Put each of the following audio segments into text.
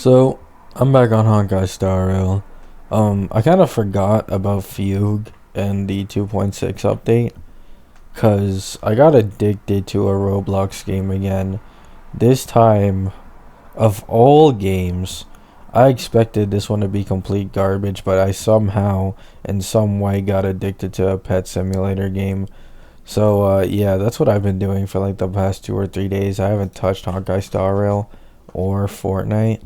So I'm back on Honkai Star Rail. I kind of forgot about Fugue and the 2.6 update because I got addicted to a Roblox game again. This time, of all games, I expected this one to be complete garbage, but I somehow, in some way, got addicted to a pet simulator game. So yeah, that's what I've been doing for like the past 2 or 3 days. I haven't touched Honkai Star Rail or Fortnite.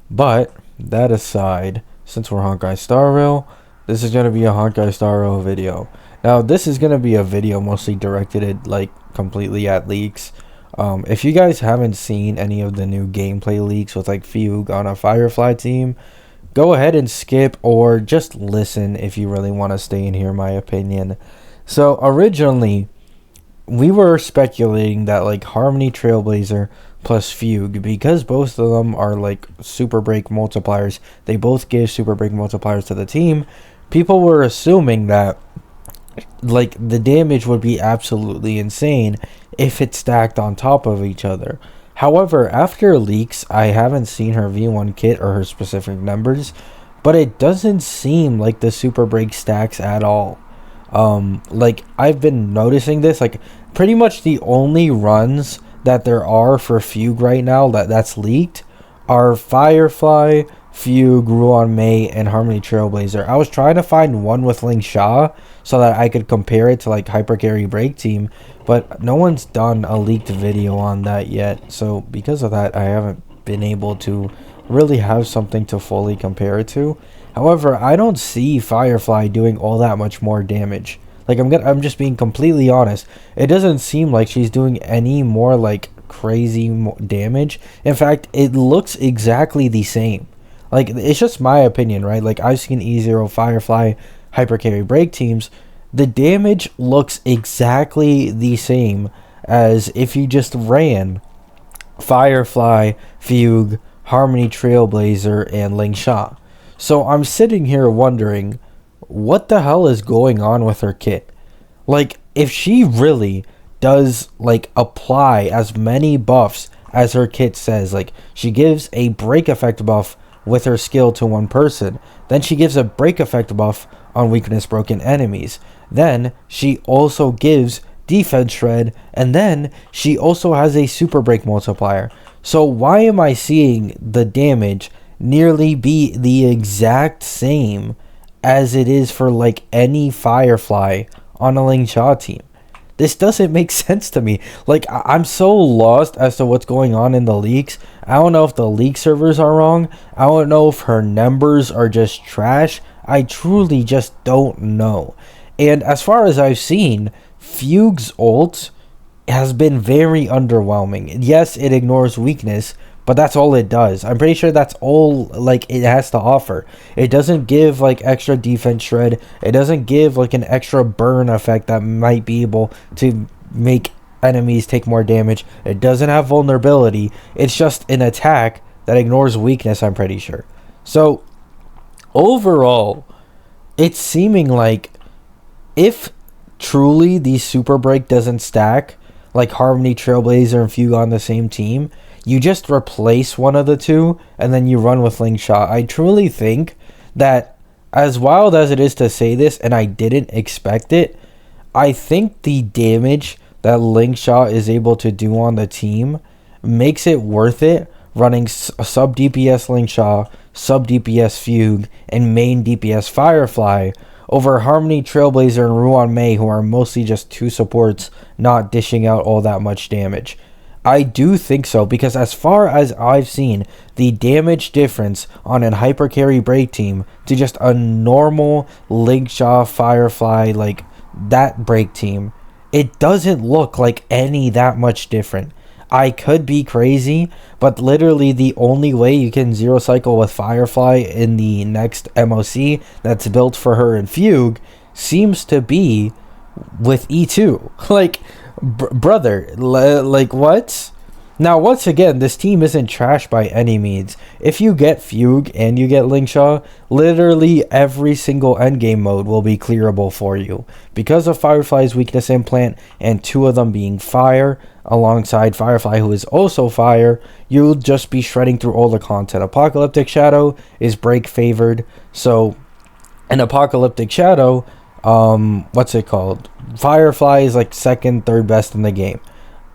But that aside, since we're Honkai Star Rail, this is gonna be a Honkai Star Rail video. Now, this is gonna be a video mostly directed at like completely at leaks. If you guys haven't seen any of the new gameplay leaks with like Fugue on a Firefly team, go ahead and skip or just listen if you really want to stay and hear my opinion. So originally, we were speculating that like Harmony Trailblazer plus Fugue, because both of them are like super break multipliers, they both give super break multipliers to the team. People were assuming that like the damage would be absolutely insane if it stacked on top of each other. However, after leaks, I haven't seen her V1 kit or her specific numbers, but it doesn't seem like the super break stacks at all. Like I've been noticing this, like pretty much the only runs that there are for Fugue right now that's leaked are Firefly, Fugue, Ruan May, and Harmony Trailblazer. I was trying to find one with Ling Sha so that I could compare it to like Hyper Carry Break Team, but no one's done a leaked video on that yet. So because of that, I haven't been able to really have something to fully compare it to. However, I don't see Firefly doing all that much more damage. Like I'm just being completely honest. It doesn't seem like she's doing any more like crazy damage. In fact, it looks exactly the same. Like it's just my opinion, right? Like I've seen E0 Firefly Hyper Carry Break teams. The damage looks exactly the same as if you just ran Firefly, Fugue, Harmony Trailblazer, and Ling Sha. So I'm sitting here wondering, what the hell is going on with her kit? Like, if she really does, like, apply as many buffs as her kit says, like, she gives a break effect buff with her skill to one person, then she gives a break effect buff on weakness broken enemies, then she also gives defense shred, and then she also has a super break multiplier. So why am I seeing the damage nearly be the exact same as it is for like any Firefly on a Ling Sha team? This doesn't make sense to me. Like I'm so lost as to what's going on in the leaks. I don't know if the leak servers are wrong. I don't know if her numbers are just trash. I truly just don't know. And as far as I've seen, Fugue's ult has been very underwhelming. Yes, it ignores weakness, but that's all it does. I'm pretty sure that's all like it has to offer. It doesn't give like extra defense shred. It doesn't give like an extra burn effect that might be able to make enemies take more damage. It doesn't have vulnerability. It's just an attack that ignores weakness, I'm pretty sure. So overall, it's seeming like if truly the super break doesn't stack, like Harmony Trailblazer and Fugue on the same team, you just replace one of the two and then you run with Ling Sha. I truly think that, as wild as it is to say this, and I didn't expect it, I think the damage that Ling Sha is able to do on the team makes it worth it running sub DPS Ling Sha, sub DPS Fugue, and main DPS Firefly over Harmony Trailblazer and Ruan May, who are mostly just two supports not dishing out all that much damage. I do think so, because as far as I've seen, the damage difference on an hyper carry break team to just a normal Ling Sha Firefly, like that break team, it doesn't look like any that much different. I could be crazy, but literally the only way you can zero cycle with Firefly in the next MOC that's built for her in Fugue seems to be with E2. Like, brother, like what? Now, once again, this team isn't trash by any means. If you get Fugue and you get Lingshaw, literally every single endgame mode will be clearable for you. Because of Firefly's weakness implant and two of them being fire, alongside Firefly who is also fire, you'll just be shredding through all the content. Apocalyptic Shadow is break favored, so an Apocalyptic Shadow, what's it called? Firefly is like second, third best in the game.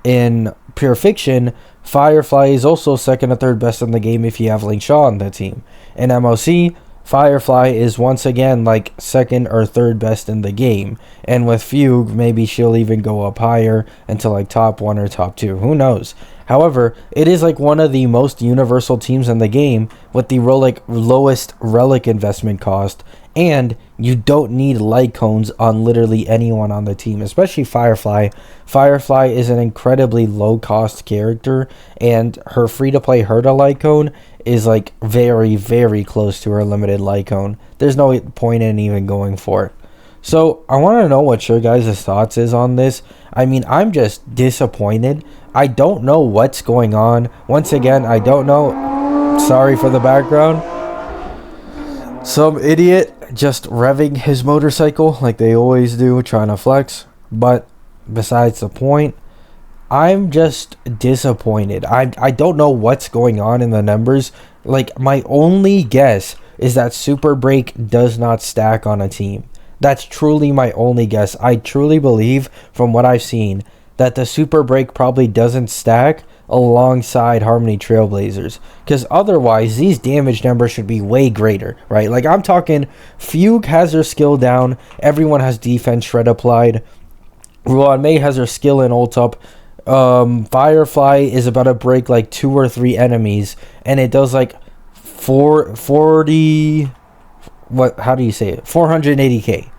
In Pure Fiction, Firefly is also second or third best in the game if you have Lingshaw on the team. In MOC, Firefly is once again like second or third best in the game. And with Fugue, maybe she'll even go up higher into like top 1 or top 2. Who knows? However, it is like one of the most universal teams in the game with the lowest relic investment cost, and you don't need light cones on literally anyone on the team, especially Firefly. Firefly is an incredibly low cost character, and her free to play Herta light cone is like very, very close to her limited light cone. There's no point in even going for it. So I want to know what your guys' thoughts is on this. I mean, I'm just disappointed. I don't know what's going on. Once again, I don't know. Sorry for the background. Some idiot just revving his motorcycle like they always do, trying to flex. But besides the point, I'm just disappointed. I don't know what's going on in the numbers. Like, my only guess is that Super Break does not stack on a team. That's truly my only guess. I truly believe, from what I've seen, that the Super Break probably doesn't stack alongside Harmony Trailblazers, because otherwise these damage numbers should be way greater, right? Like, I'm talking Fugue has her skill down, everyone has defense shred applied, Ruan Mei has her skill and ult up, Firefly is about to break like 2 or 3 enemies, and it does like 480k,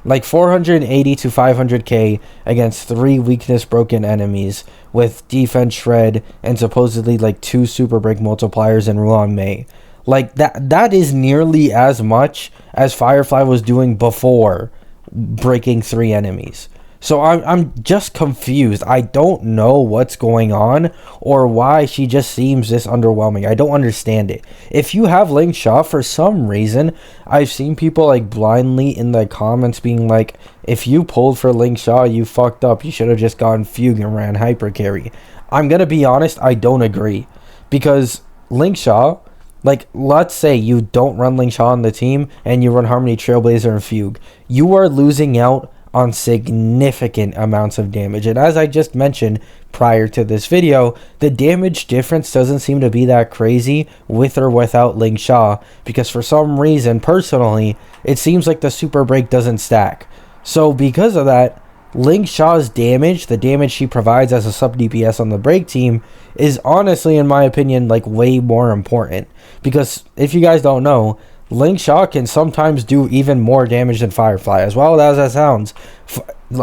like 480 to 500k against 3 weakness broken enemies with defense shred and supposedly like 2 super break multipliers in Ruan Mei. Like, that is nearly as much as Firefly was doing before breaking 3 enemies. So I'm just confused. I don't know what's going on or why she just seems this underwhelming. I don't understand it. If you have Lingshaw, for some reason, I've seen people like blindly in the comments being like, if you pulled for Lingshaw, you fucked up. You should have just gone Fugue and ran hyper carry. I'm going to be honest, I don't agree. Because Lingshaw, like, let's say you don't run Lingshaw on the team and you run Harmony Trailblazer and Fugue. You are losing out on significant amounts of damage, and as I just mentioned prior to this video, the damage difference doesn't seem to be that crazy with or without Lingshaw, because for some reason, personally, it seems like the super break doesn't stack. So because of that, Lingshaw's damage, the damage she provides as a sub DPS on the break team, is honestly, in my opinion, like way more important, because if you guys don't know, Lingshaw can sometimes do even more damage than Firefly. As well as that sounds,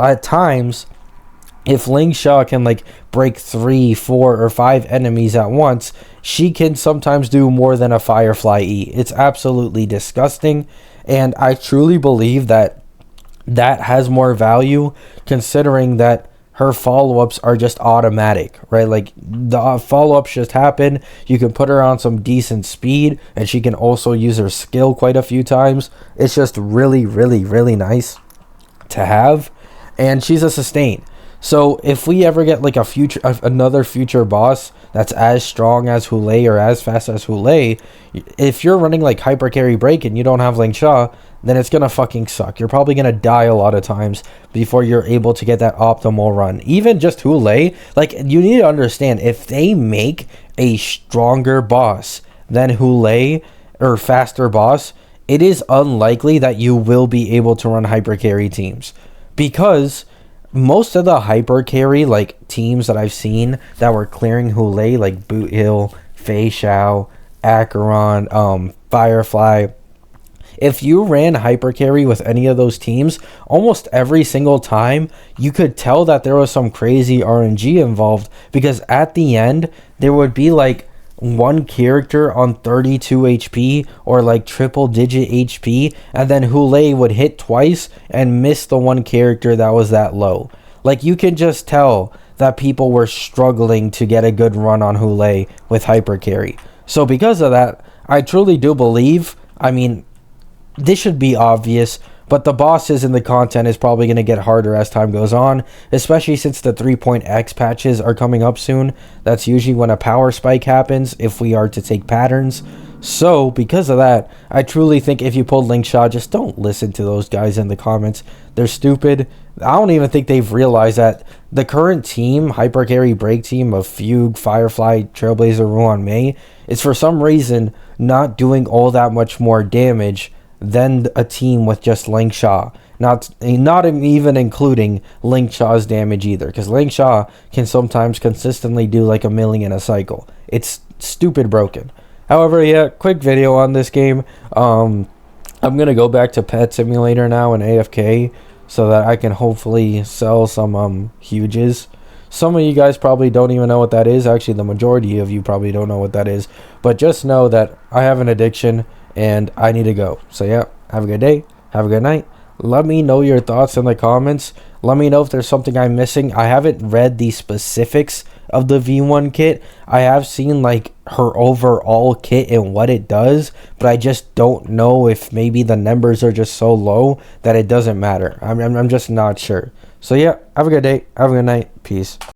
at times, if Lingshaw can like break 3, 4, or 5 enemies at once, she can sometimes do more than a Firefly E. It's absolutely disgusting, and I truly believe that has more value, considering that her follow-ups are just automatic, right? Like, the follow-ups just happen. You can put her on some decent speed, and she can also use her skill quite a few times. It's just really, really, really nice to have, and she's a sustain. So if we ever get like another future boss that's as strong as Hule or as fast as Hule, if you're running like hyper carry break and you don't have Lingshaw, then it's gonna fucking suck. You're probably gonna die a lot of times before you're able to get that optimal run. Even just Hule, like, you need to understand, if they make a stronger boss than Hule or faster boss, it is unlikely that you will be able to run hyper carry teams, because most of the hyper carry like teams that I've seen that were clearing Hule, like Boot Hill, Fei Shao, Acheron, Firefly, if you ran hyper carry with any of those teams, almost every single time you could tell that there was some crazy RNG involved, because at the end there would be like one character on 32 HP or like triple digit HP, and then Hule would hit twice and miss the one character that was that low. Like, you can just tell that people were struggling to get a good run on Hule with hyper carry. So because of that, I truly do believe, I mean, this should be obvious, but the bosses in the content is probably going to get harder as time goes on, especially since the 3.x patches are coming up soon. That's usually when a power spike happens if we are to take patterns. So, because of that, I truly think if you pulled Link Shot, just don't listen to those guys in the comments. They're stupid. I don't even think they've realized that the current team, Hyper Carry Break team of Fugue, Firefly, Trailblazer, Ruan Mei, is for some reason not doing all that much more damage than a team with just Link Shaw. Not even including Link Shaw's damage either, because Link Shaw can sometimes consistently do like 1,000,000 a cycle. It's stupid broken. However, yeah, quick video on this game. I'm gonna go back to Pet Simulator now and AFK so that I can hopefully sell some huges. Some of you guys probably don't even know what that is. Actually, the majority of you probably don't know what that is. But just know that I have an addiction and I need to go. So yeah, have a good day. Have a good night. Let me know your thoughts in the comments. Let me know if there's something I'm missing. I haven't read the specifics of the V1 kit. I have seen like her overall kit and what it does, but I just don't know if maybe the numbers are just so low that it doesn't matter. I'm just not sure. So yeah, have a good day. Have a good night. Peace.